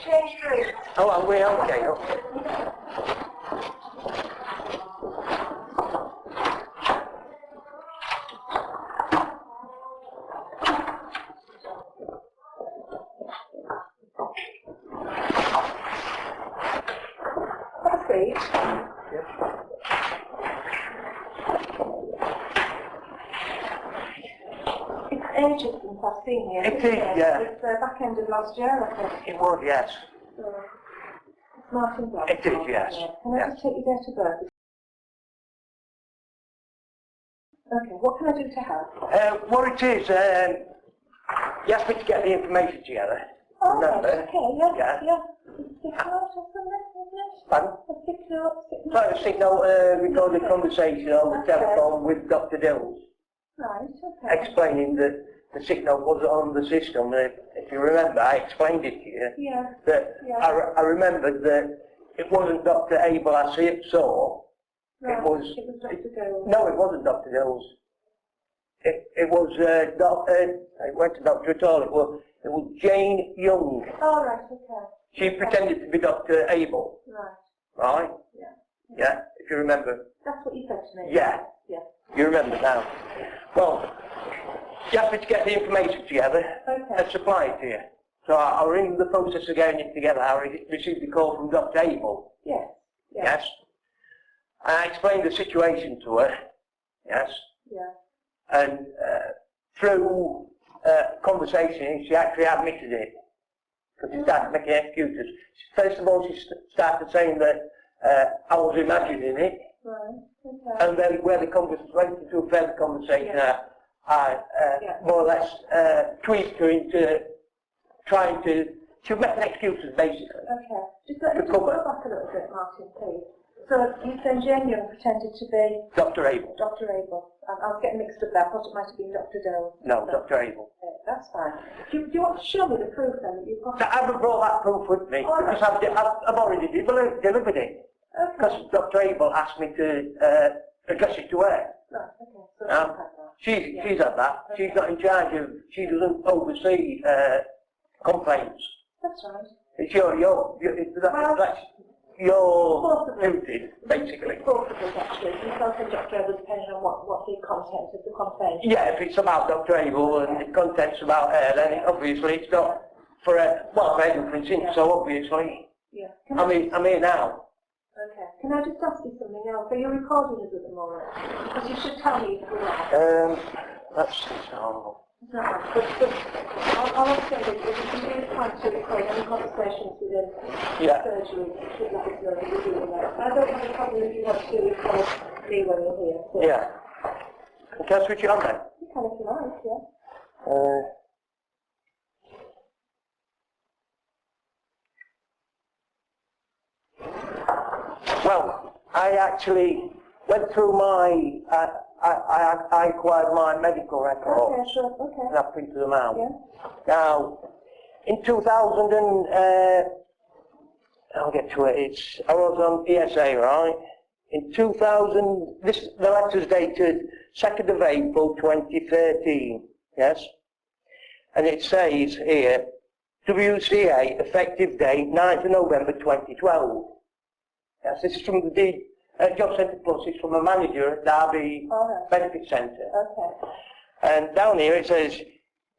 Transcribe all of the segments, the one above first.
change rooms. Oh, are we? Okay, okay. That's it. It's ages since I've seen you. It is, yeah. It's the back end of last year, I think. It was, yes. It's Martin Black. It is, yes. Can I just take your date of birth? Okay, what can I do to help? What it is, you asked me to get the information together. Oh, Remember? okay, yeah, Yeah. yeah. Stick note or something, isn't it? Pardon? A stick note, Like a signal, recorded conversation over the telephone with Dr. Dills, Right, okay. explaining that the signal wasn't on the system. If you remember, I explained it to you. Yeah. That Yeah. I remembered that it wasn't Dr. Abell I saw. Right. It was Dr. Dole. No, it wasn't Dr. Dills. It was I went to doctor at all. It was Jane Young. Oh, right, okay. She pretended to be Dr. Abell, Right. right? Yeah. Yeah, if you remember. That's what you said to me. Yeah. Yeah. You remember now. Well, you have to get the information together Okay. and supply it to you. So I'll ring the process of getting it together. I received a call from Dr. Abell. Yes. Yeah. Yes. And I explained the situation to her. Yes. Yeah. And through conversation, she actually admitted it. Because she started making excuses. First of all, she started saying that I was imagining it. Right. Okay. And then where the conversation went into a further conversation, Yeah. I Yeah. more or less tweaked her into trying to make excuses, basically. Okay. Just let me To just go cover. back a little bit, Martin, please. So you said Jane Young pretended to be Dr. Abell. Dr. Abell. I was getting mixed up there. I thought it might have been Dr. Dole. No, Dr. Abell. Okay, that's fine. Do you want to show me the proof then that you've got? I haven't brought that proof with me All right. because I've already delivered it. Okay. Because Dr. Abell asked me to address it to her. Right, okay. So Now, she's had that. she's had that. She's not in charge of, she doesn't oversee complaints. That's right. It's that's your duty, basically. Both of us actually. Yourself and Dr. Abell, depending on what the content of the complaint. Yeah, if it's about Dr. Abell and the content's about her, then obviously it's not for her, well, for everything, Yeah. so obviously. Yeah. I'm here now. Okay. Can I just ask you something else? Are you recording us at the moment? Because you should tell me if you are. Let's see, so. No, but all I'm saying is if you can use time to record any conversations within Yeah. surgery, you should let us know that you're doing that. I don't have a problem if you want to record me when you're here. So Yeah. Can I switch it on then? you can if you like, yeah. Well, I actually went through my, I acquired my medical records. Okay, sure, okay. And I printed them out. Yeah. Now, in 2000 and, I'll get to it, I was on ESA, right? In 2000, the letter's dated 2nd of April 2013, yes? And it says here, WCA, effective date 9th of November 2012. Yes, this is from the Job Centre Plus, it's from a manager at Derby Alright. Benefit Centre. Okay. And down here it says,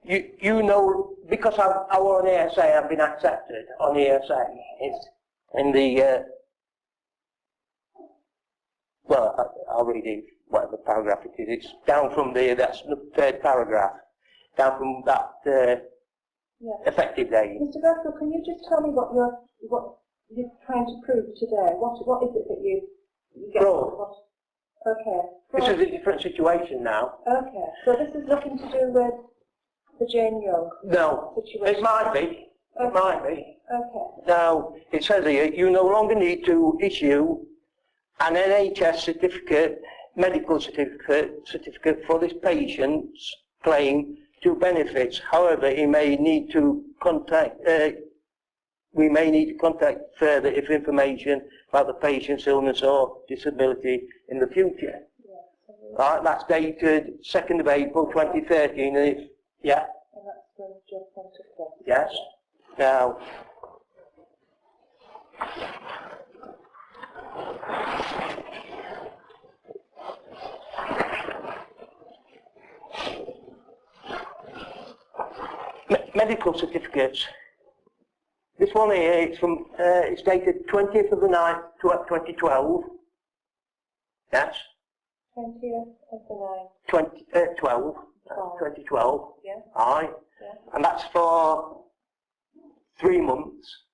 you know, because I was on ESA, I've been accepted on ESA. It's in the, well, I'll read it, whatever paragraph it is. It's down from that's the third paragraph, down from that Yeah. effective date. Mr. Gaskell, can you just tell me what you're trying to prove today? What is it that you get? Fraud. Okay. This Fraud. is a different situation now. Okay. So this is nothing to do with the Jane Young No, situation? it might be. It might be. Okay. Now, it says here, you no longer need to issue an NHS certificate, medical certificate for this patient's claim to benefits. However, he may need to contact, we may need to contact further if information about the patient's illness or disability in the future. Yeah. Right, that's dated 2nd of April 2013, and it's, yeah, And that's the Job Centre Plus. yes. Now, Medical certificates. This one here, it's dated 20th of the 9th, 2012. Yes? 20th of the 9th. 2012. Yeah. Aye. Yeah. And that's for 3 months.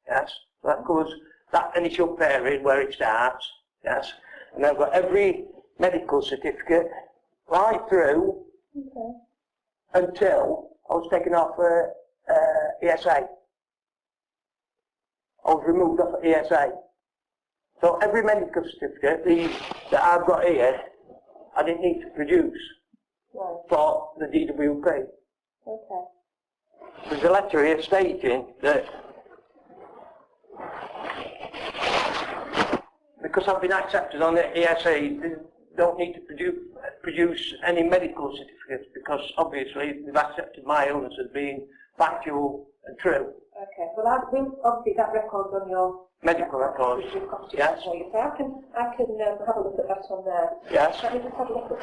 Yes. So that covers that initial period where it starts. Yes. And I've got every medical certificate right through until I was taken off ESA. I was removed off ESA. So every medical certificate that I've got here, I didn't need to produce for the DWP. Okay. There's a letter here stating that because I've been accepted on the ESA, they don't need to produce any medical certificates because obviously they've accepted my illness as being factual and true. Okay, well obviously that record's on your medical records. Yes. So I can have a look at that on there. Yes. Let me just have a look at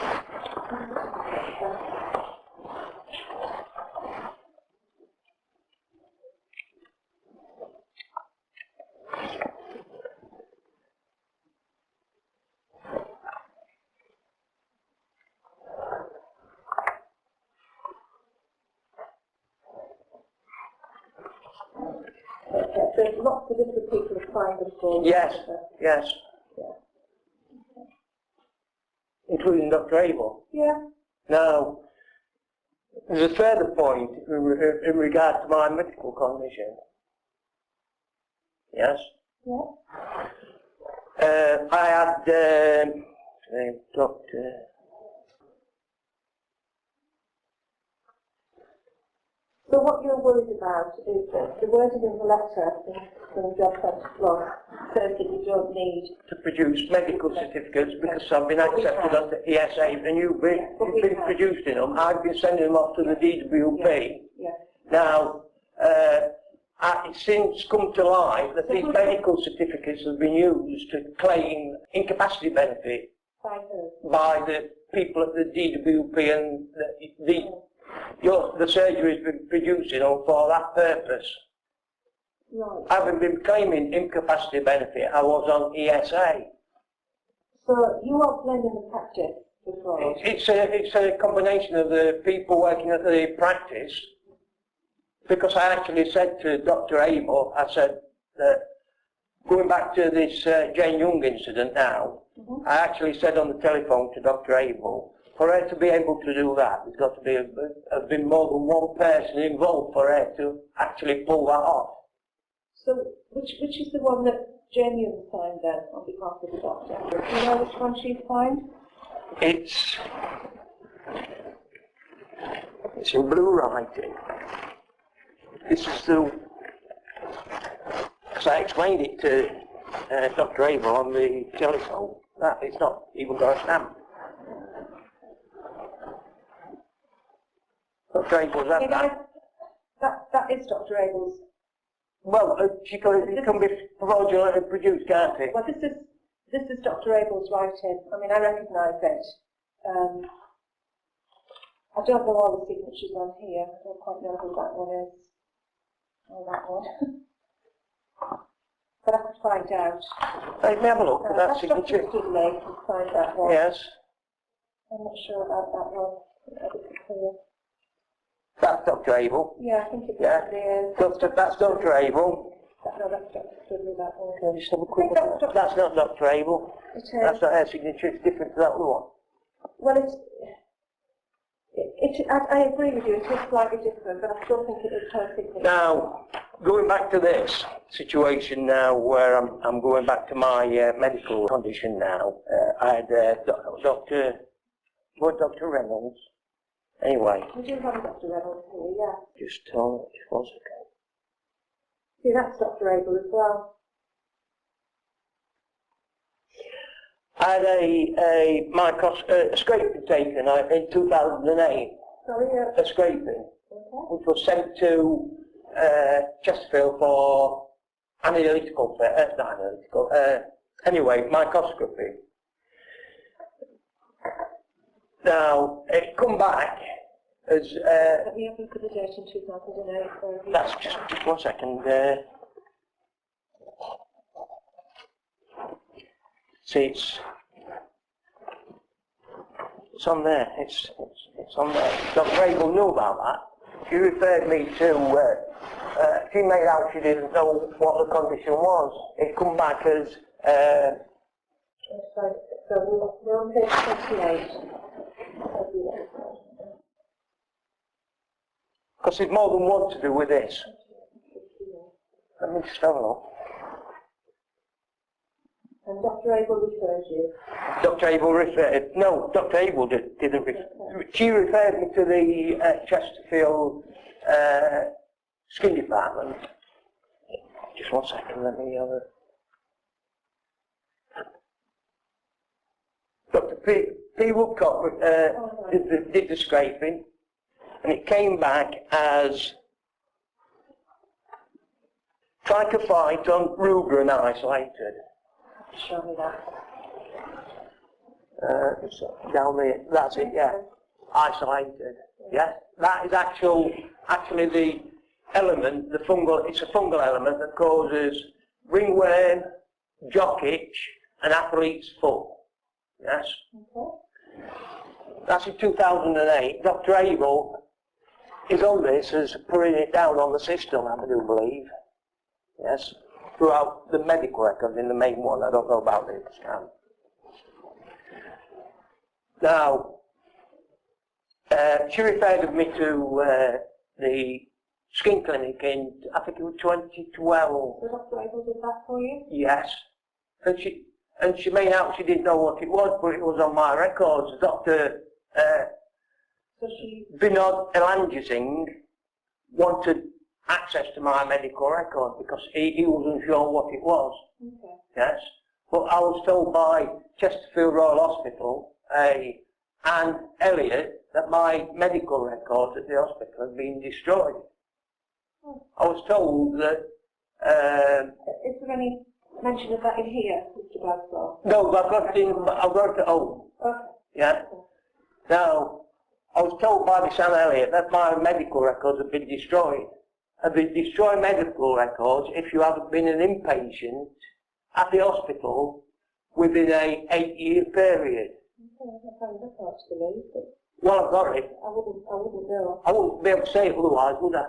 so lots of different people have signed them for. Yes, yes. Yeah. Including Dr. Abell. Yeah. Now, there's a further point in regard to my medical condition. Yes? Yeah. I had Dr. So what you're worried about is that the wording in the letter from Job 20+ says that you don't need to produce medical certificates because I've been accepted onto ESA and you've been producing them. I've been sending them off to the DWP. Yeah. Now, it's since come to light that these medical certificates have been used to claim incapacity benefit by the people at the DWP and the surgery has been producing them for that purpose. Right. I haven't been claiming incapacity benefit, I was on ESA. So you are blending the practice before? It's a combination of the people working at the practice, because I actually said to Dr. Abell, I said that going back to this Jane Young incident now, I actually said on the telephone to Dr. Abell, for her to be able to do that, there's got to be have been more than one person involved for her to actually pull that off. So which is the one that Jane Young signed then on behalf of the doctor? Do you know which one she signed? It's in blue writing. This is because I explained it to Dr. Abell on the telephone, that it's not even got a stamp. Dr. Abell's had that is Dr. Abell's. Well, it can be fraudulently produced, can't it? Well, this is Dr. Abell's writing. I mean, I recognise it. I don't know all the signatures on here. I don't quite know who that one is. Or that one. But I could find out. Let me have a look at that signature. Dr. Studley can find that one. Yes. I'm not sure about that one. That's Dr. Abell. Yeah, I think it probably is. That's Dr. Abell. No, that's Dr. Studley, that one. Can I just have a quick look? That's not Dr. Abell. It is. That's not her signature, it's different to that other one. Well, I agree with you, it is slightly different, but I still think it is her signature. Now, going back to this situation now, where I'm going back to my medical condition now, I had Dr. Reynolds. Anyway. We do have a Dr. Reynolds here, yeah. Just one second. See, that's Dr. Abell as well. I had a scraping taken in 2008. Sorry, A scraping, which was sent to Chesterfield for analytical, not analytical, anyway, microscopy. Now, it come back as... Let me have a look at the date in 2008. That's just 1 second. See, it's on there. It's on there. Dr. Abell knew about that. She referred me to. She made out she didn't know what the condition was. It come back as. So we're on page 28. Because there's more than one to do with this. Let me just have a look. And Dr. Abell referred you? Dr. Abell referred, no, Dr. Abell didn't refer. She referred me to the Chesterfield skin department. Just 1 second, let me have a... Dr. P. Woodcock did the scraping, and it came back as Trychophyton Rubrum isolated. Show me that. Down there, that's it, yeah. Isolated, yeah. That is actually the element, the fungal, it's a fungal element that causes ringworm, jock itch, and athlete's foot. Yes? Okay. That's in 2008. Dr. Abell is on this as putting it down on the system, I do believe. Yes? Throughout the medical record in the main one. I don't know about the scan. Now, she referred me to the skin clinic in, I think it was 2012. So Dr. Abell did that for you? Yes. And she made out she didn't know what it was, but it was on my records. Dr. Vinod Elangising wanted access to my medical record because he wasn't sure what it was. Okay. Yes. But I was told by Chesterfield Royal Hospital and Elliot that my medical records at the hospital had been destroyed. Oh. I was told that... Is there any mention of that in here, Mr. Glasgow? No, but I've got it at home. Okay. Yeah. Okay. Now, I was told by the Sam Elliot that my medical records have been destroyed. And they destroy medical records if you haven't been an inpatient at the hospital within a 8-year period. Okay, I find that hard to believe, but Well, I've got it. I wouldn't know. I wouldn't be able to say it otherwise, would I?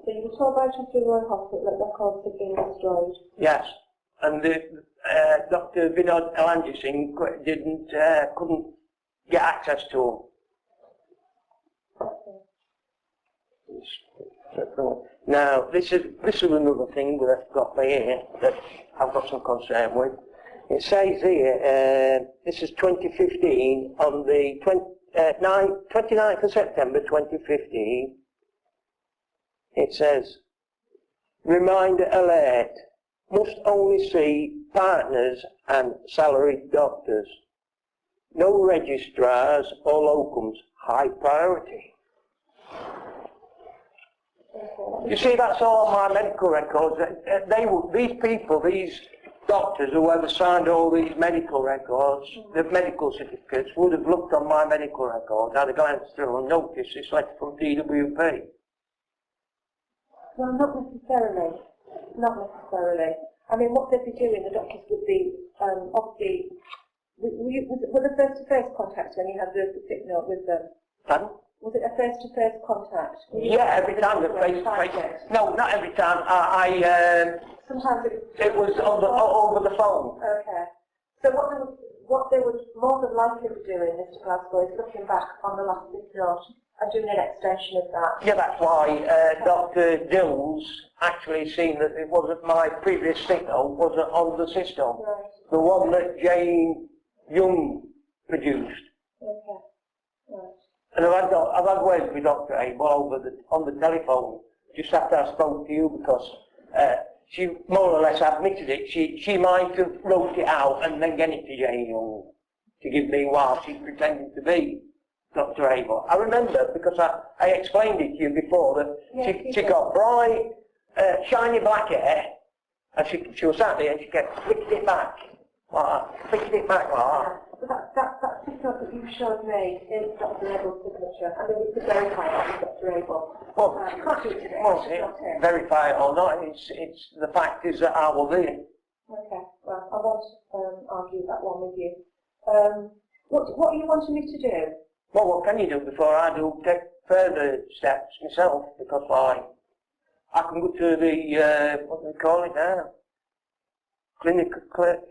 So you were told by Chesterfield Royal Hospital that records had been destroyed? Yes. And Dr. Vinod Elangising couldn't get access to them. Okay. Now, this is another thing that I've got here that I've got some concern with. It says here, this is 2015, on the 29th of September 2015, it says, reminder alert, must only see partners and salaried doctors. No registrars or locums, high priority. You see, that's all on my medical records. These people, these doctors, whoever signed all these medical records, the medical certificates, would have looked on my medical records, had a glance through and noticed this letter from DWP. Well, not necessarily. Not necessarily. I mean, what they'd be doing, the doctors would be, obviously, were the face-to-face contacts when you had the sick note with them? Pardon? Was it a face-to-face contact? Yeah, every time the face-to-face. No, not every time. Sometimes it was over the phone. Okay. So what they would more than likely be doing, Mr. Glasgow, is looking back on the last sick note and doing an extension of that. Yeah, that's why Dr. Dills actually seen that it wasn't my previous sick note, wasn't on the system. Right. The one that Jane Young produced. Okay. Right. And I've had words with Dr. Abell on the telephone just after I spoke to you, because she more or less admitted it. She might have wrote it out and then get it to Jane Young to give me while she's pretending to be Dr. Abell. I remember because I explained it to you before that she got bright, shiny black hair, And she was sat there and she kept flicking it back, like that, flicking it back like that. But that picture that you showed me is Dr. Abell's signature. I mean, we could verify that with Dr. Abell. Well, You can't do it today. well, It's not here. verify it or not, it's the fact is that I was there. Okay, well, I won't argue that one with you. What are you wanting me to do? Well, what can you do before I do take further steps myself? Because I can go to the, what do they call it now? Clinical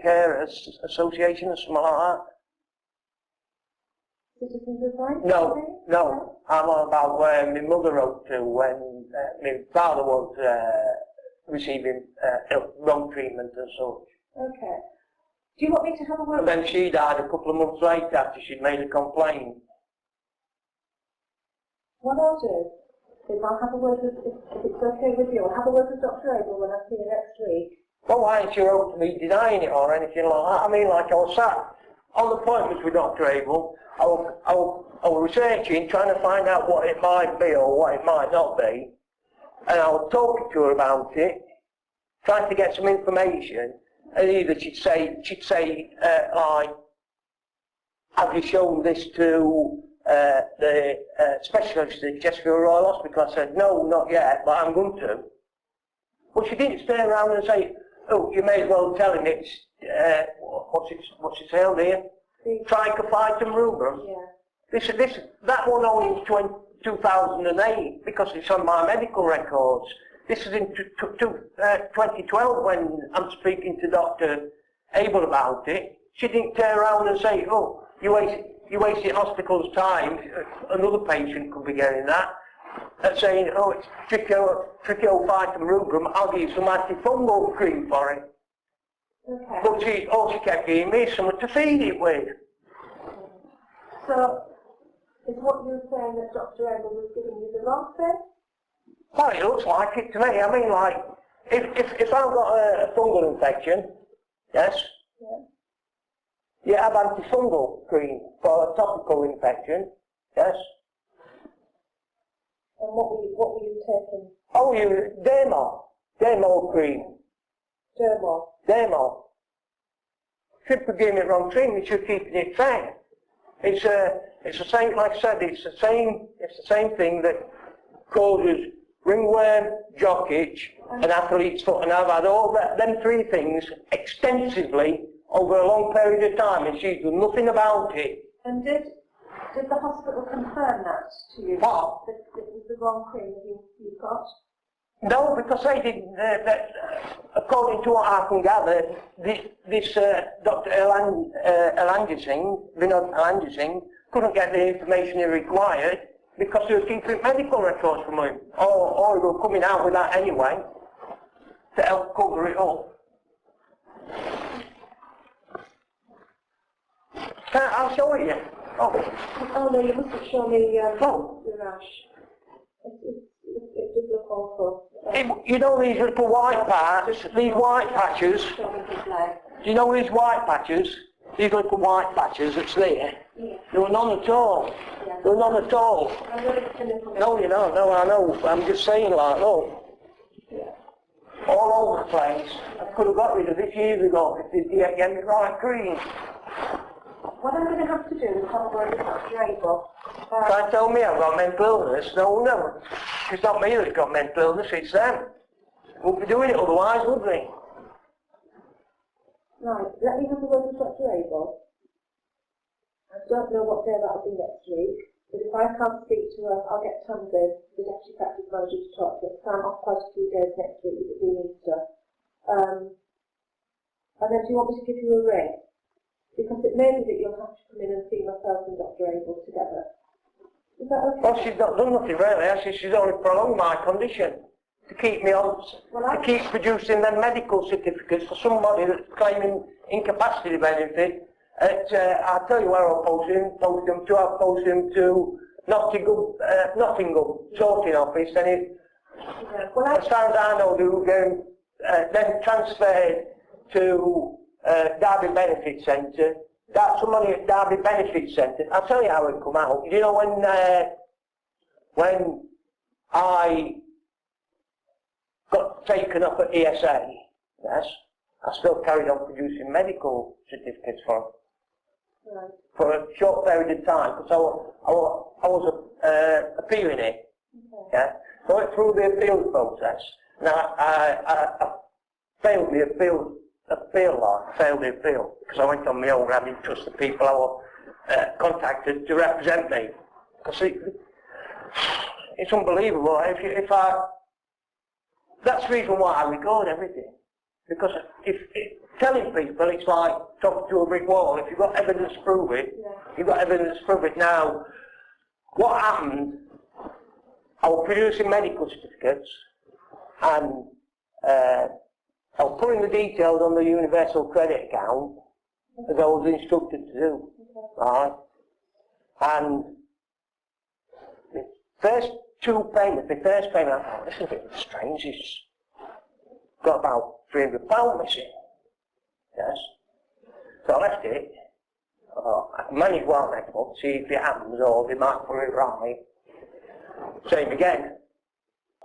Carers Association or something like that. Citizens advice? No, I'm on about where my mother wrote to when my father was receiving wrong treatment and such. Okay. Do you want me to have a word? And then she died a couple of months later after she'd made a complaint. What I'll do is I'll have a word with, if it's okay with you, I'll have a word with Dr. Abell when I see you next week. Well, why ain't she wrote to me denying it or anything like that? I mean, like I was sat on appointments with Dr. Abell, I was researching, trying to find out what it might be or what it might not be, and I was talking to her about it, trying to get some information, and either she'd say, like, have you shown this to the specialist at Chesterfield Royal Hospital? I said, no, not yet, but I'm going to. Well, she didn't stay around and say, oh, you may as well tell him it's, what's it held here? Trychophyton Rubrum. Yeah. That one only in 2008 because it's on my medical records. This is in 2012 when I'm speaking to Dr. Abell about it. She didn't turn around and say, oh, you wasted hospital's time, another patient could be getting that, and saying, oh, it's Trychophyton Rubrum, I'll give you some antifungal cream for it. Okay. But all she kept giving me is something to feed it with. So, is what you're saying that Dr. Abell was giving you the wrong thing? Well, it looks like it to me. I mean, like, if I've got a fungal infection, yes, Yeah. you have antifungal cream for a topical infection, yes. And what were you taking? Oh, you Dermal cream, Dermal. Should be giving it wrong treatment. You should keep it fair. It's the same. Like I said, it's the same thing that causes ringworm, jock itch, and athlete's foot. And I've had all them three things extensively over a long period of time, and she's done nothing about it. And did the hospital confirm that to you? What? That it was the wrong cream that you got? No, because they didn't. According to what I can gather, this Dr. Vinod Elangising, couldn't get the information he required because he was keeping medical records from him, or he was coming out with that anyway to help cover it up. I'll show it you. Oh no, you mustn't show me Oh. the rash. It does look awful. You know these little white parts, these white patches? Show me his leg. Do you know these white patches? These little white patches that's there? Yeah. There were none at all. Yeah. There were none at all. I know it's a little bit. No, you don't. No, I know. I'm just saying like, look. Yeah. All over the place. I could have got rid of this years ago if they didn't get me right cream. What I'm going to have to do is have a word with Dr. Abell. Try to tell me I've got mental illness. No. It's not me that's got mental illness, it's them. Wouldn't be doing it otherwise, would they? Right, let me have a word with Dr. Abell. I don't know what day that'll be next week, but if I can't speak to her, I'll get Tamsin, the deputy practice manager, to talk to her. I'm off quite a few days next week with it being Easter. And then do you want me to give you a ring? Because it may be that you'll have to come in and see myself and Dr. Abell together. Is that okay? Well, she's not done nothing really, has she? She's only prolonged my condition to keep me on, to keep producing them medical certificates for somebody that's claiming incapacity benefit. I'll tell you where I'll post them to. I'll post them to Nottingham sorting office, and it, as far as I know, then transferred to Derby Benefit Centre. That's somebody at Derby Benefit Centre. I'll tell you how it come out. You know when I got taken up at ESA, Yes. I still carried on producing medical certificates for them. Right. For a short period of time, because I was appealing it. Okay. Yeah. So I went through the appeal process. Now I failed the appeal because I went on my own. I didn't trust the people I was contacted to represent me. Because it's unbelievable. That's the reason why I record everything. Because if telling people, it's like talking to a brick wall. If you've got evidence to prove it, you've got evidence to prove it. Now, what happened, I was producing medical certificates, and I was putting the details on the universal credit account, as I was instructed to do, right? And the first two payments, the first payment, I thought, this is a bit strange, it's got about £300 missing, yes? So I left it. I can manage well next month, see if it happens, or they might put it right. Same again.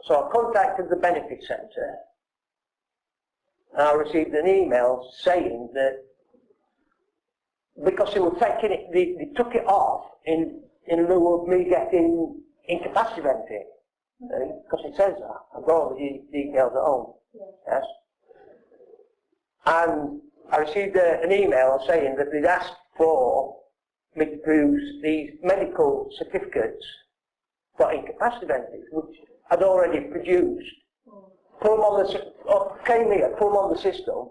So I contacted the benefit centre, and I received an email saying that because they were taking it, they took it off in lieu of me getting incapacity benefit. Because it says that. I've got all the details at home. Yes. And I received an email saying that they'd asked for me to produce these medical certificates for incapacity benefits, which I'd already produced. Put them on the system,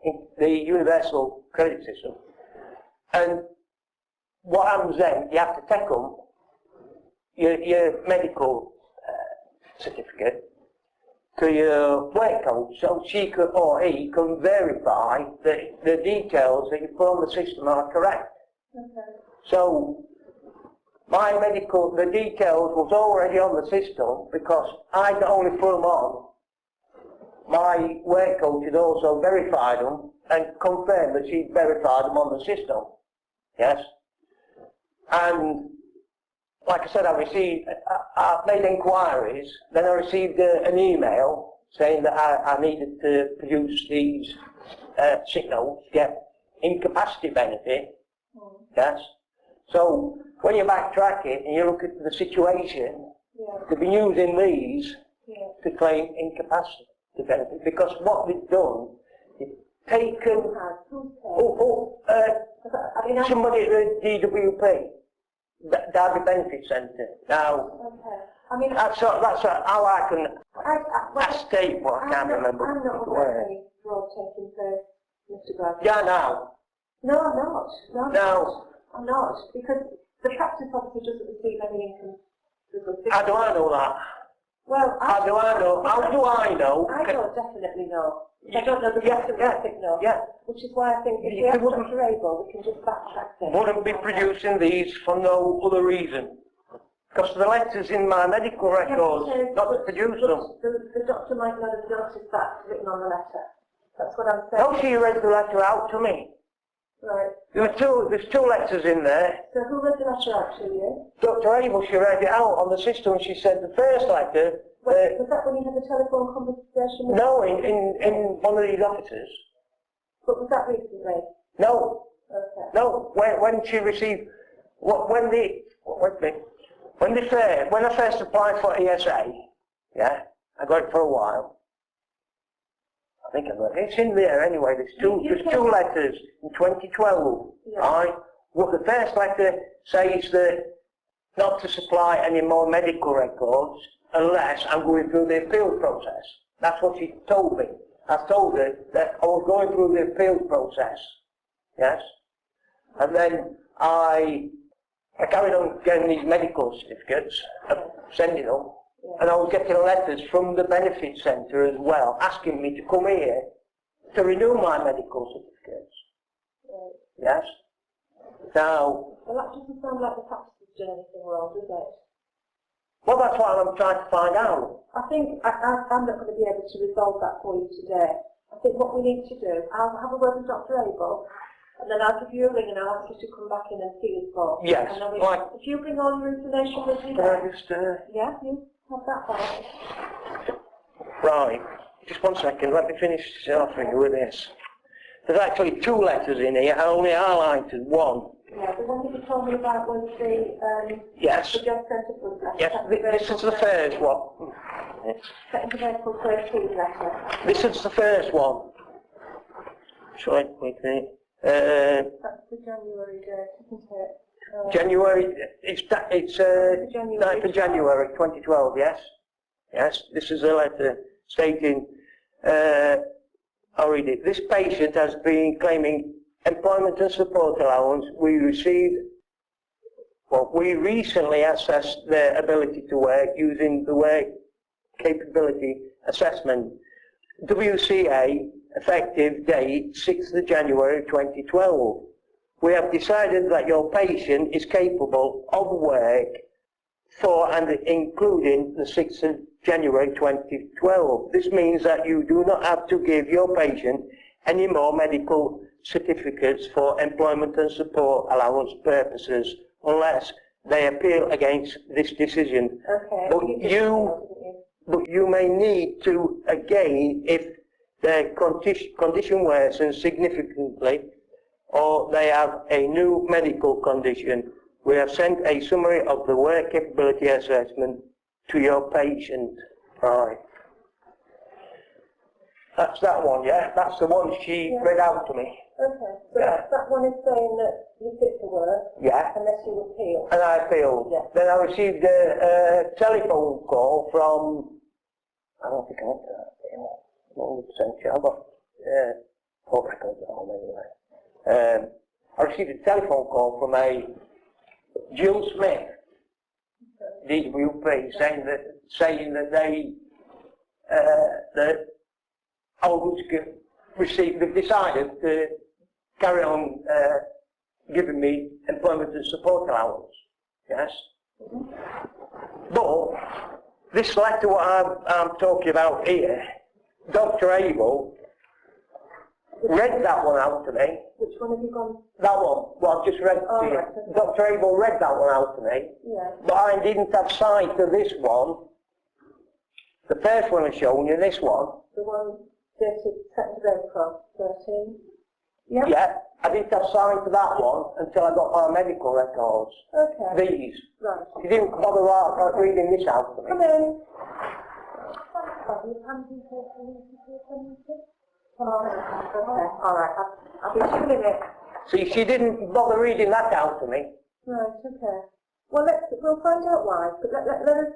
in the universal credit system. And what happens then, you have to take them, your medical certificate, to your work coach, so she could, or he can verify that the details that you put on the system are correct. Okay. So my medical, the details was already on the system because I not only put them on, my work coach had also verified them and confirmed that she'd verified them on the system. Yes? And like I said, I made inquiries, then I received an email saying that I needed to produce these sick notes to get incapacity benefit. Yes? So when you backtrack it and you look at the situation, they've been using these to claim incapacity benefit because what they've done is taken somebody at the DWP, Derby Benefit Centre. Now, I mean, that's how I can state what I can't remember. I'm not aware of any fraud taking place, Mr. Bradley. Yeah, now. No, I'm not. No, No. I'm not. Because the practice officer doesn't receive any income. How do I know that? Well, How do I know? I don't definitely know. I don't know the systematic know. Yeah. Which is why I think if we have Dr. Abell, we can just backtrack this. Wouldn't be producing these for no other reason. Because the letters in my medical records, not to produce them. The doctor might not have noticed that written on the letter. That's what I'm saying. No, she read the letter out to me. Right. There's two letters in there. So who read the letter out to you? Dr. Abell, she read it out on the system and she said the first letter... was that when you had the telephone conversation with... No, in one of these offices. But was that recently? No. Okay. No, when she received... When I first applied for ESA, yeah, I got it for a while. I think I got it. It's in there anyway. There's two letters in 2012. Right? Well, the first letter says that not to supply any more medical records unless I'm going through the appeal process. That's what she told me. I told her that I was going through the appeal process. Yes? And then I carried on getting these medical certificates, sending them. And I was getting letters from the benefit centre as well, asking me to come here to renew my medical certificates. Yes? Now... Well, that doesn't sound like the practice is doing anything wrong, does it? Well, that's what I'm trying to find out. I think I'm not going to be able to resolve that for you today. I think what we need to do, I'll have a word with Dr. Abell, and then I'll give you a ring and I'll ask you to come back in and see us both. Yes. And then Right. if you bring all your information with you, Can I just... yeah, you have that back. Right. just one second, let me finish offering you with this. There's actually 2 letters in here, I only highlighted one. Yeah, the one that you told me about was the, Yes. the job centre front letter. Yes, this is the first one. Second of April 13 letter. This is the first one. Sorry, wait a minute. That's the January date, isn't it? January, it's 9th of January 2012, yes? Yes, this is a letter stating, I'll read it. This patient has been claiming employment and support allowance. We recently assessed their ability to work using the work capability assessment. WCA, effective date 6th of January 2012. We have decided that your patient is capable of work for and including the 6th of January 2012. This means that you do not have to give your patient any more medical certificates for employment and support allowance purposes unless they appeal against this decision. Okay. But you may need to again if their condition worsens significantly or they have a new medical condition. We have sent a summary of the work capability assessment to your patient. Right. That's that one, yeah? That's the one she read out to me. Okay, so that one is saying that you fit for work, unless you appeal. And I appealed. Yeah. Then I received a telephone call from, I don't think I went to that appeal. I'm 100% sure. I've got court records at home anyway. I received a telephone call from a Jill Smith, DWP, saying that they that I was received. They've decided to carry on giving me employment and support allowance. Yes, but this letter what I'm talking about here, Dr. Abell read that one out to me. Which one have you gone? That one. Well, I've just read to you. Right. Dr. Abell read that one out to me. Yeah. But I didn't have sight of this one. The first one I've shown you, this one. The one dated 2nd of April 13. Yeah. Yeah. I didn't have sight of that one until I got my medical records. Okay. These. Right. You didn't bother reading this out to me. Come in. Okay, alright, I'll be 2 minutes. See, she didn't bother reading that out to me. Right, okay. Well, we'll find out why, but let us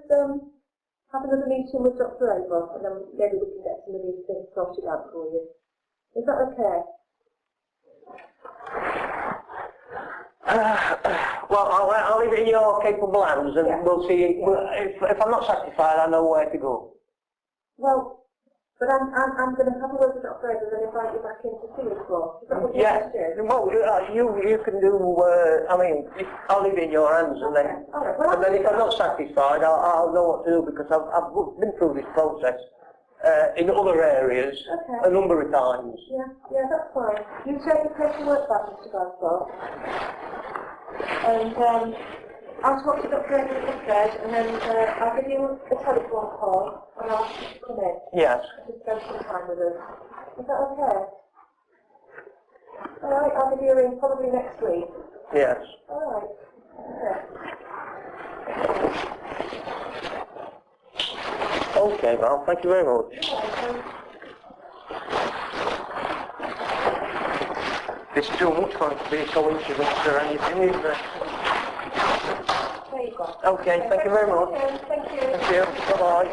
have another meeting with Dr. Abell, and then maybe we can get some of these things sorted out for you. Is that okay? Well, I'll leave it in your capable hands, and we'll see. If I'm not satisfied, I know where to go. Well, but I'm going to have a word with Dr. Abell and invite you back in to see us for. Is that what you want to do? Well, you can do. I mean, I'll leave it in your hands, and then if I'm not satisfied, I'll know what to do because I've been through this process in other areas a number of times. Yeah, that's fine. You take the paperwork back, Mr. Goswell, and I'll talk to Dr. Abell instead, and then I'll give you a telephone call, and I'll ask you to come in. Yes. To spend some time with us. Is that okay? Alright, I'll give you a ring probably next week. Yes. Alright. Okay, well, thank you very much. It's too much for it to be a coincidence or anything, isn't it? There you go. Okay, thank you very much. Thank you. Thank you. Bye-bye.